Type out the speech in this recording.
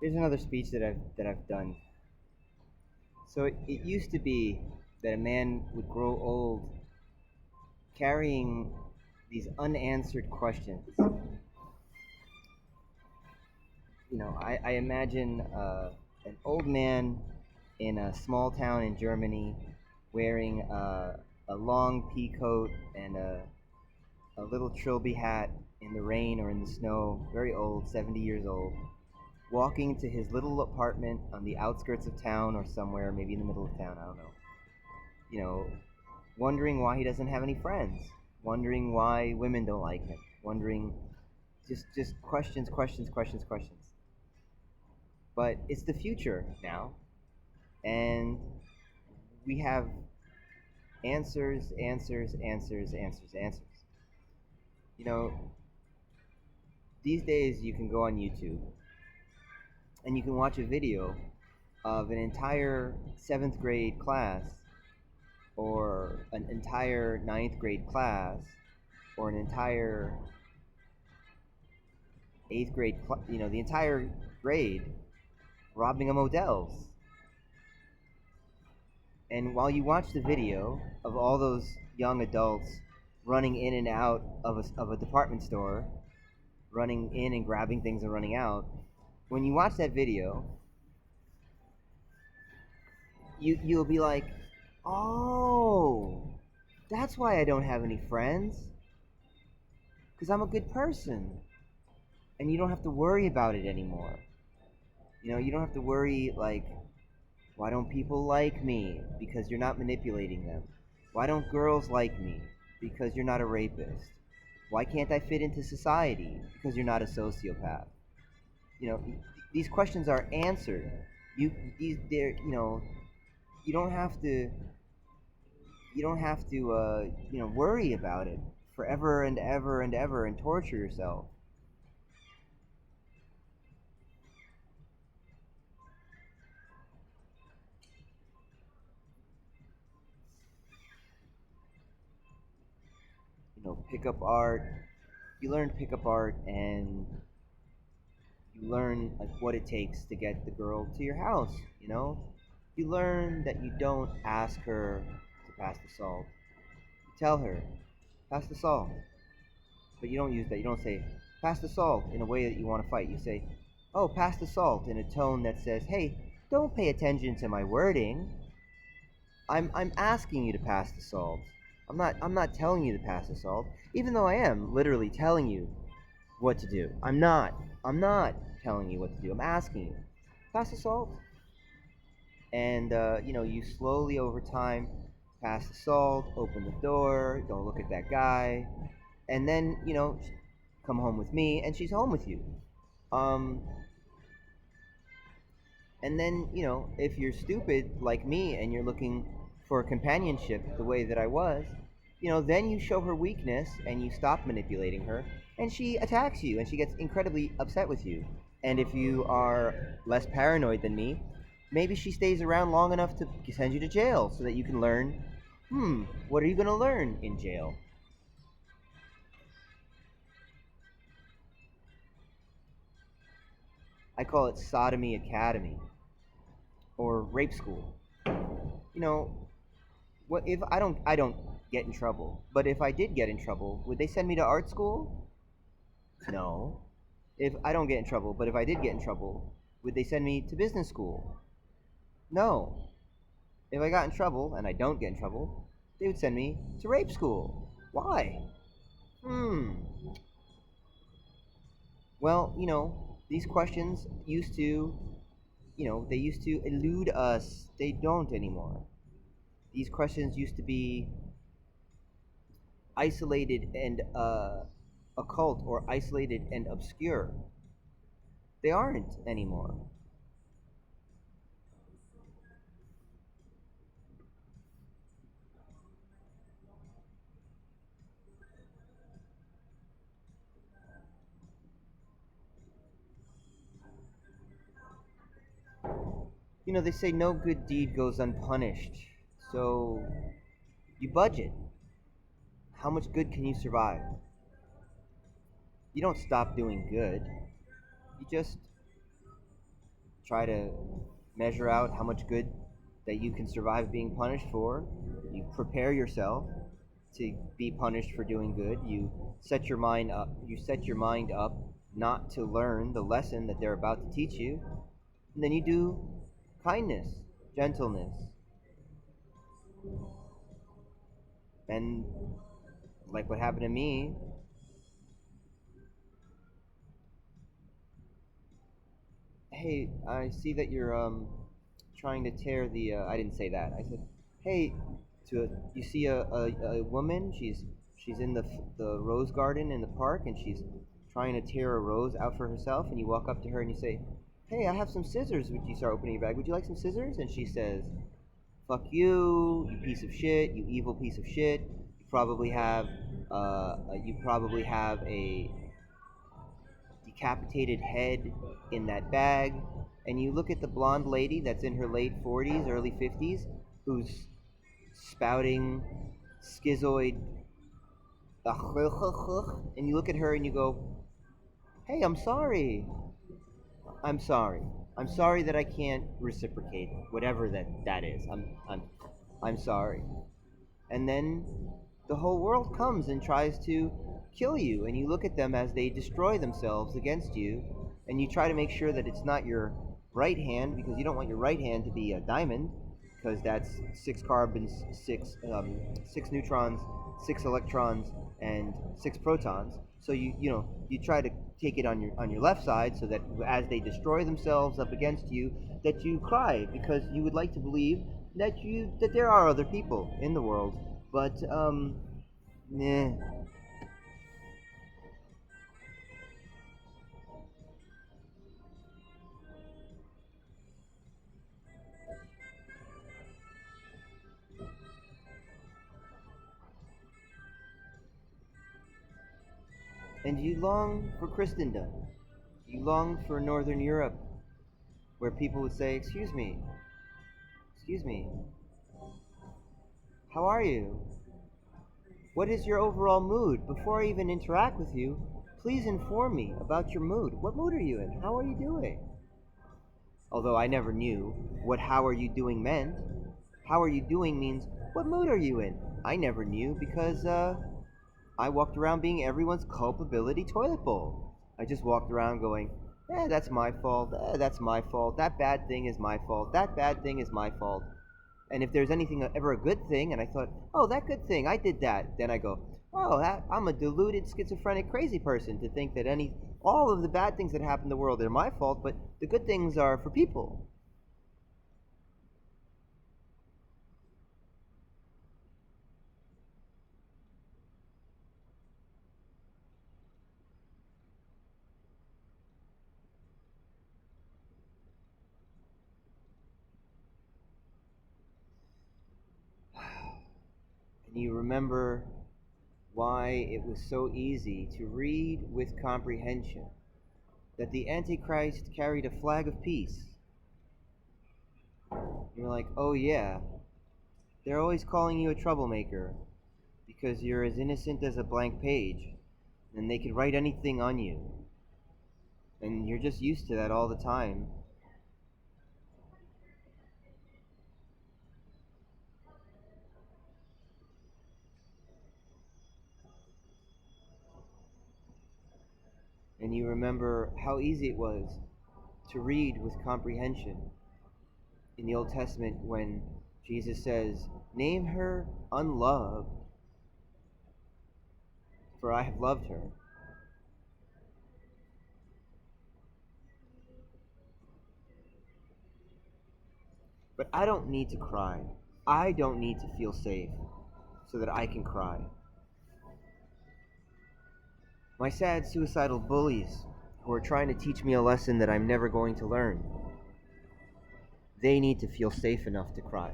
Here's another speech that I've done. So it used to be that a man would grow old carrying these unanswered questions. I imagine an old man in a small town in Germany wearing a long pea coat and a little trilby hat in the rain or in the snow, very old, 70 years old, walking to his little apartment on the outskirts of town or somewhere, maybe in the middle of town, I don't know. You know, wondering why he doesn't have any friends, wondering why women don't like him, wondering just questions, questions, questions, questions. But it's the future now, and we have answers, answers, answers, answers, answers. You know, these days you can go on YouTube and you can watch a video of an entire seventh grade class or an entire ninth grade class or an entire eighth grade, the entire grade robbing a Modell's. And while you watch the video of all those young adults running in and out of a department store, running in and grabbing things and running out, when you watch that video, you'll be like, oh, that's why I don't have any friends, because I'm a good person, and you don't have to worry about it anymore. You don't have to worry like, why don't people like me? Because you're not manipulating them. Why don't girls like me? Because you're not a rapist. Why can't I fit into society? Because you're not a sociopath. You know, these questions are answered. You don't have to worry about it forever and ever and ever and torture yourself. Pickup art. You learn pickup art and you learn like what it takes to get the girl to your house. You learn that you don't ask her to pass the salt. You tell her, pass the salt. But you don't use that. You don't say, pass the salt in a way that you want to fight. You say, oh, pass the salt in a tone that says, hey, don't pay attention to my wording. I'm asking you to pass the salt. I'm not telling you to pass the salt, even though I am literally telling you what to do. I'm not telling you what to do. I'm asking you. Pass the salt. And you slowly over time pass the salt, open the door, don't look at that guy, and then come home with me, and she's home with you. Um, and then if you're stupid like me and you're looking for companionship the way that I was, then you show her weakness and you stop manipulating her, and she attacks you and she gets incredibly upset with you. And if you are less paranoid than me, maybe she stays around long enough to send you to jail so that you can learn, what are you going to learn in jail? I call it sodomy academy or rape school. You know, what if I don't get in trouble, but if I did get in trouble, would they send me to art school? No. If I don't get in trouble, but if I did get in trouble, would they send me to business school? No. If I got in trouble and I don't get in trouble, they would send me to rape school. Why? Hmm. Well, these questions used to, they used to elude us. They don't anymore. These questions used to be isolated and occult or isolated and obscure. They aren't anymore. They say no good deed goes unpunished. So you budget. How much good can you survive? You don't stop doing good. You just try to measure out how much good that you can survive being punished for. You prepare yourself to be punished for doing good. You set your mind up. You set your mind up not to learn the lesson that they're about to teach you. And then you do kindness, gentleness, and like what happened to me. Hey, I see that you're trying to tear the. I didn't say that. I said, hey, you see a woman. She's in the rose garden in the park, and she's trying to tear a rose out for herself. And you walk up to her and you say, hey, I have some scissors. Would you start opening your bag? Would you like some scissors? And she says, fuck you, you piece of shit, you evil piece of shit. You probably have a decapitated head in that bag, and you look at the blonde lady that's in her late 40s, early 50s, who's spouting schizoid, and you look at her and you go, hey, I'm sorry. I'm sorry. I'm sorry that I can't reciprocate whatever that is. I'm sorry. And then the whole world comes and tries to kill you, and you look at them as they destroy themselves against you, and you try to make sure that it's not your right hand, because you don't want your right hand to be a diamond, because that's six carbons, six neutrons, six electrons, and six protons. So you try to take it on your left side, so that as they destroy themselves up against you, that you cry, because you would like to believe that there are other people in the world, but nah. And you long for Christendom. You long for Northern Europe, where people would say, excuse me, how are you? What is your overall mood? Before I even interact with you, please inform me about your mood. What mood are you in? How are you doing? Although I never knew what how are you doing meant. How are you doing means, what mood are you in? I never knew, because I walked around being everyone's culpability toilet bowl. I just walked around going, that's my fault, that's my fault, that bad thing is my fault, that bad thing is my fault. And if there's anything ever a good thing, and I thought, oh, that good thing, I did that, then I go, oh, I'm a deluded, schizophrenic, crazy person to think that all of the bad things that happen in the world are my fault, but the good things are for people. And you remember why it was so easy to read with comprehension that the Antichrist carried a flag of peace. You're like, oh yeah, they're always calling you a troublemaker because you're as innocent as a blank page, and they could write anything on you. And you're just used to that all the time. And you remember how easy it was to read with comprehension in the Old Testament when Jesus says, name her unloved, for I have loved her. But I don't need to cry. I don't need to feel safe so that I can cry. My sad suicidal bullies who are trying to teach me a lesson that I'm never going to learn, they need to feel safe enough to cry.